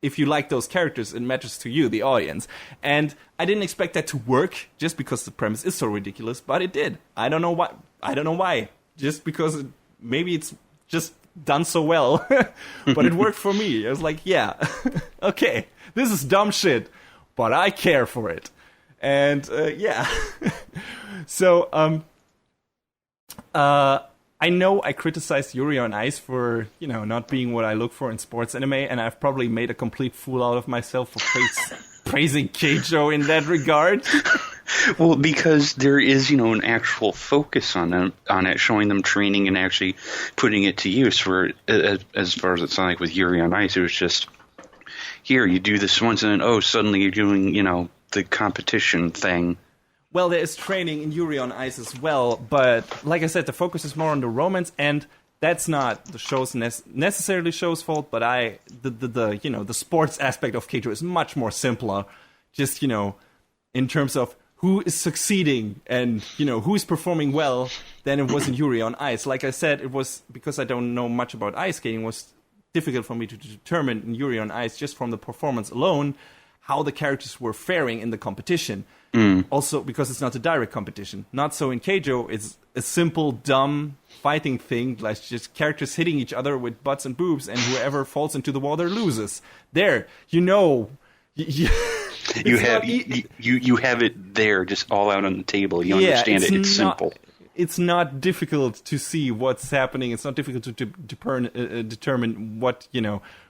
If you like those characters, it matters to you, the audience. And I didn't expect that to work just because the premise is so ridiculous, but it did. I don't know why. Just because maybe it's just done so well, but it worked for me. I was like, yeah, okay, this is dumb shit, but I care for it. And yeah. So I know I criticized Yuri on Ice for, not being what I look for in sports anime, and I've probably made a complete fool out of myself for praising Keijo in that regard. Well, because there is, an actual focus on it, showing them training and actually putting it to use. Where, as far as it sounded like with Yuri on Ice, it was just, here, you do this once, and then, suddenly you're doing, the competition thing. Well, there is training in Yuri on Ice as well, but like I said, the focus is more on the romance, and that's not the show's necessarily show's fault. But the sports aspect of Keijo is much more simpler. Just in terms of who is succeeding and who is performing well than it was in Yuri on Ice. Like I said, it was because I don't know much about ice skating. It was difficult for me to determine in Yuri on Ice just from the performance alone how the characters were faring in the competition. Also, because it's not a direct competition. Not so in Keijo, it's a simple, dumb fighting thing, like just characters hitting each other with butts and boobs, and whoever falls into the water loses. There, you know. You have it there, just all out on the table. You understand it. It's simple. It's not difficult to see what's happening. It's not difficult to determine what,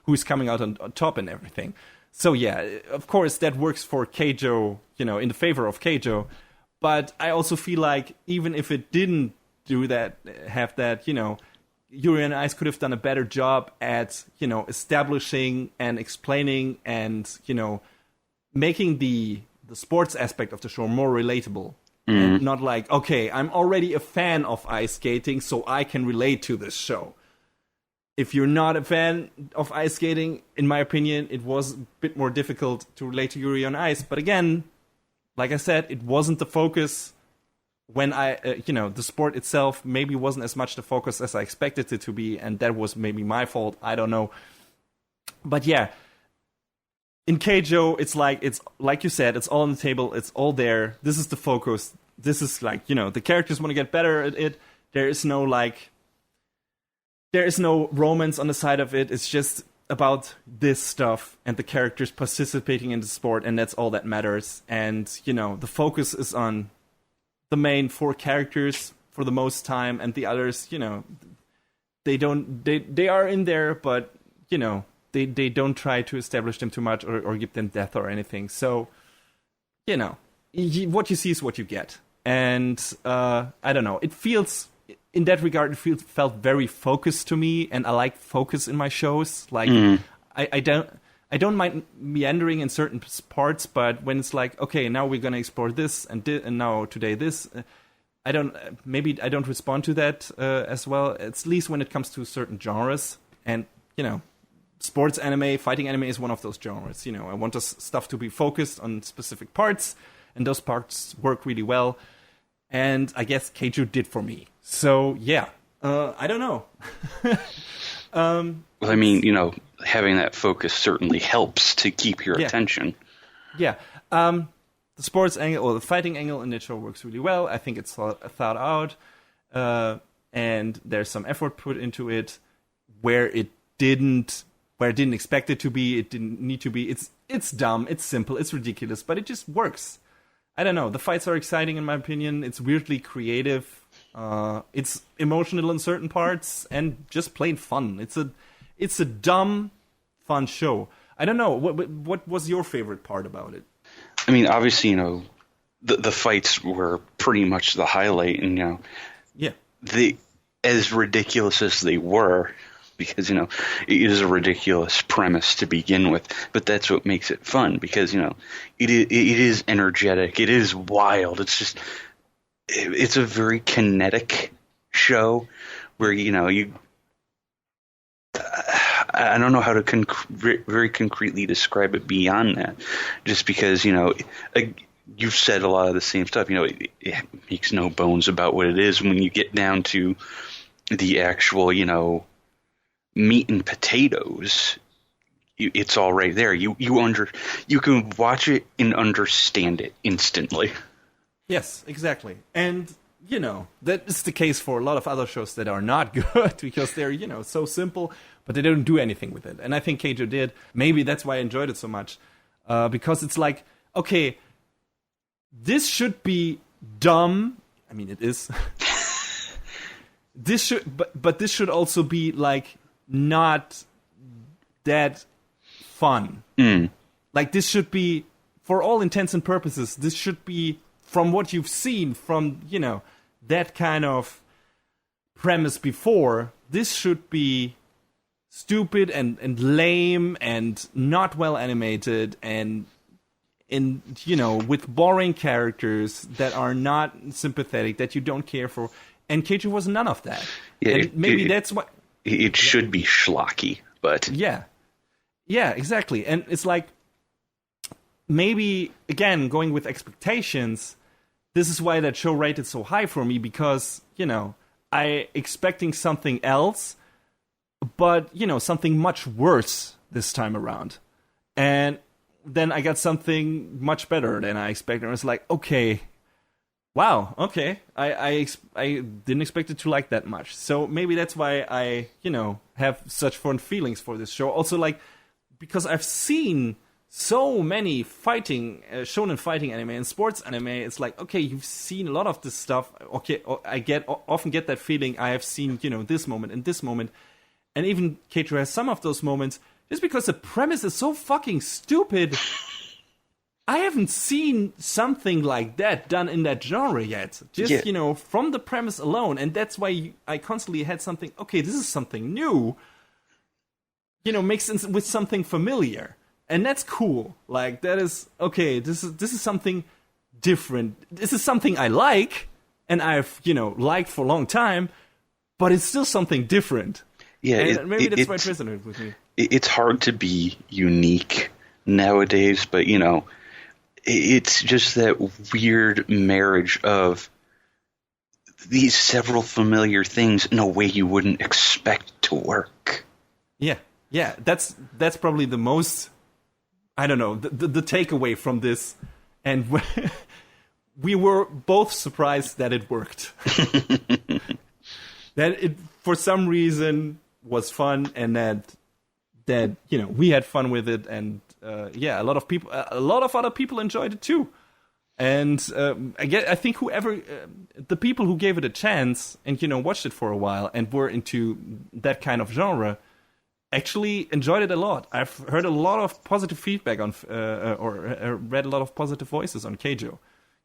who's coming out on top and everything. So yeah, of course that works for Keijo, in the favor of Keijo. But I also feel like even if it didn't do that, have that, Yuri on Ice could have done a better job at, establishing and explaining and, making the sports aspect of the show more relatable. And not like, okay, I'm already a fan of ice skating, so I can relate to this show. If you're not a fan of ice skating, in my opinion, it was a bit more difficult to relate to Yuri on Ice. But again, like I said, it wasn't the focus when the sport itself maybe wasn't as much the focus as I expected it to be. And that was maybe my fault. I don't know. But yeah, in Keijo, it's like you said, it's all on the table. It's all there. This is the focus. This is like, the characters want to get better at it. There is no romance on the side of it. It's just about this stuff and the characters participating in the sport, and that's all that matters. And, the focus is on the main 4 characters for the most time, and the others, they are in there, but, they don't try to establish them too much or give them death or anything. So, what you see is what you get. And I don't know. It feels, in that regard, felt very focused to me, and I like focus in my shows. Like, I don't mind meandering in certain parts, but when it's like, okay, now we're gonna explore this and now today this, I don't respond to that as well. At least when it comes to certain genres, and sports anime, fighting anime is one of those genres. I want this stuff to be focused on specific parts, and those parts work really well. And I guess Keijo did for me. So, yeah. I don't know. Well, I mean, having that focus certainly helps to keep your attention. Yeah. The sports angle, or the fighting angle in the show works really well. I think it's thought out. And there's some effort put into it where it didn't expect it to be. It didn't need to be. It's dumb. It's simple. It's ridiculous. But it just works. I don't know. The fights are exciting in my opinion. It's weirdly creative. It's emotional in certain parts and just plain fun. It's a dumb, fun show. I don't know. What was your favorite part about it? I mean, obviously, the fights were pretty much the highlight, and as ridiculous as they were, because it is a ridiculous premise to begin with, but that's what makes it fun, because it is energetic, it is wild, it's a very kinetic show where I don't know how to very concretely describe it beyond that, just because you've said a lot of the same stuff. It makes no bones about what it is. When you get down to the actual meat and potatoes, it's all right there. You can watch it and understand it instantly. Yes, exactly. And that is the case for a lot of other shows that are not good, because they're so simple, but they don't do anything with it. And I think Keijo did. Maybe that's why I enjoyed it so much, because it's like, okay, this should be dumb. I mean, it is. But this should also be like not that fun. Like, this should be, for all intents and purposes, this should be, from what you've seen from that kind of premise before, this should be stupid and lame and not well animated and with boring characters that are not sympathetic, that you don't care for. And Keijo was none of that. Yeah, and maybe that's what it should be schlocky, but yeah, exactly. And it's like, maybe again going with expectations. This is why that show rated so high for me, because I expecting something else, but something much worse this time around. And then I got something much better than I expected. I was like, okay, wow, okay. I didn't expect it to like that much. So maybe that's why I, have such fond feelings for this show. Also, like, because I've seen so many fighting, shonen fighting anime and sports anime. It's like, okay, you've seen a lot of this stuff. Okay, I often get that feeling. I have seen, this moment and this moment. And even Keijo has some of those moments. Just because the premise is so fucking stupid, I haven't seen something like that done in that genre yet. Just, from the premise alone. And that's why I constantly had something, okay, this is something new. Mixed in with something familiar. And that's cool. Like, that is, okay, this is something different. This is something I like, and I've, liked for a long time, but it's still something different. Yeah, and maybe that's why it resonated with me. It's hard to be unique nowadays, but, it's just that weird marriage of these several familiar things in a way you wouldn't expect to work. Yeah, that's probably the most, I don't know, the takeaway from this. And we were both surprised that it worked. That it, for some reason, was fun, and that we had fun with it, and a lot of other people enjoyed it too. And I think whoever the people who gave it a chance and watched it for a while and were into that kind of genre actually enjoyed it a lot. I've heard a lot of positive feedback on or read a lot of positive voices on Keijo.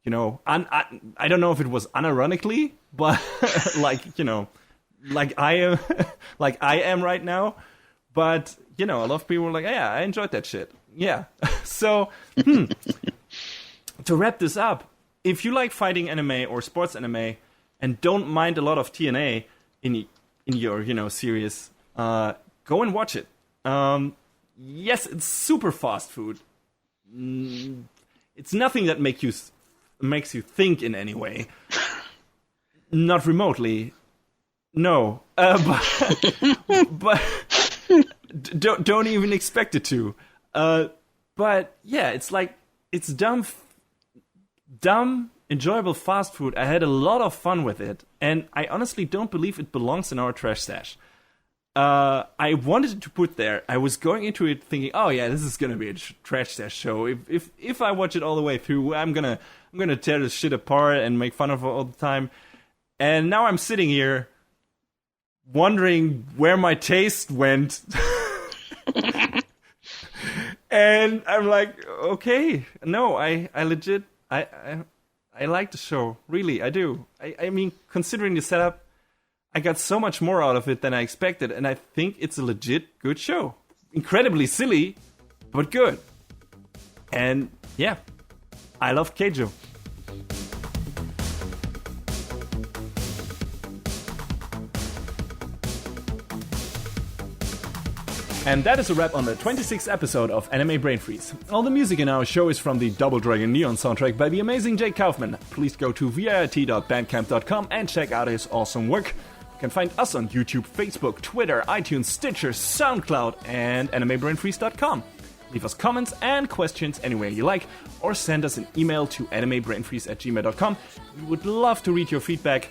I don't know if it was unironically, but like I am right now. But, a lot of people were like, yeah, I enjoyed that shit. Yeah. So, to wrap this up, if you like fighting anime or sports anime and don't mind a lot of TNA in your series, go and watch it. Yes, it's super fast food. It's nothing that makes you think in any way. Not remotely. No. But don't even expect it to. But yeah, it's like, it's dumb, enjoyable fast food. I had a lot of fun with it, and I honestly don't believe it belongs in our trash stash. I wanted to put there. I was going into it thinking, oh yeah, this is gonna be a trash stash show. If I watch it all the way through, I'm gonna tear this shit apart and make fun of it all the time. And now I'm sitting here wondering where my taste went. And I'm like, okay, no, I legit, I like the show. Really, I do. I mean, considering the setup, I got so much more out of it than I expected, and I think it's a legit good show. Incredibly silly, but good. And yeah, I love Keijo. And that is a wrap on the 26th episode of Anime Brain Freeze. All the music in our show is from the Double Dragon Neon soundtrack by the amazing Jake Kaufman. Please go to vit.bandcamp.com and check out his awesome work. You can find us on YouTube, Facebook, Twitter, iTunes, Stitcher, SoundCloud, and animebrainfreeze.com. Leave us comments and questions anywhere you like, or send us an email to animebrainfreeze@gmail.com. We would love to read your feedback.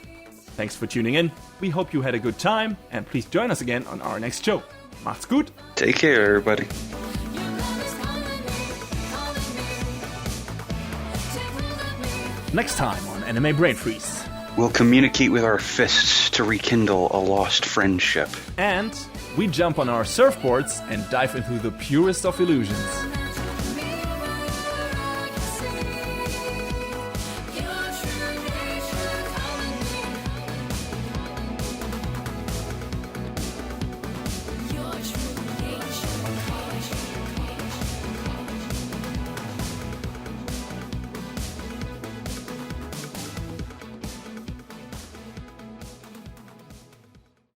Thanks for tuning in. We hope you had a good time, and please join us again on our next show. Macht's gut. Take care, everybody. Next time on Anime Brain Freeze. We'll communicate with our fists to rekindle a lost friendship. And we jump on our surfboards and dive into the purest of illusions.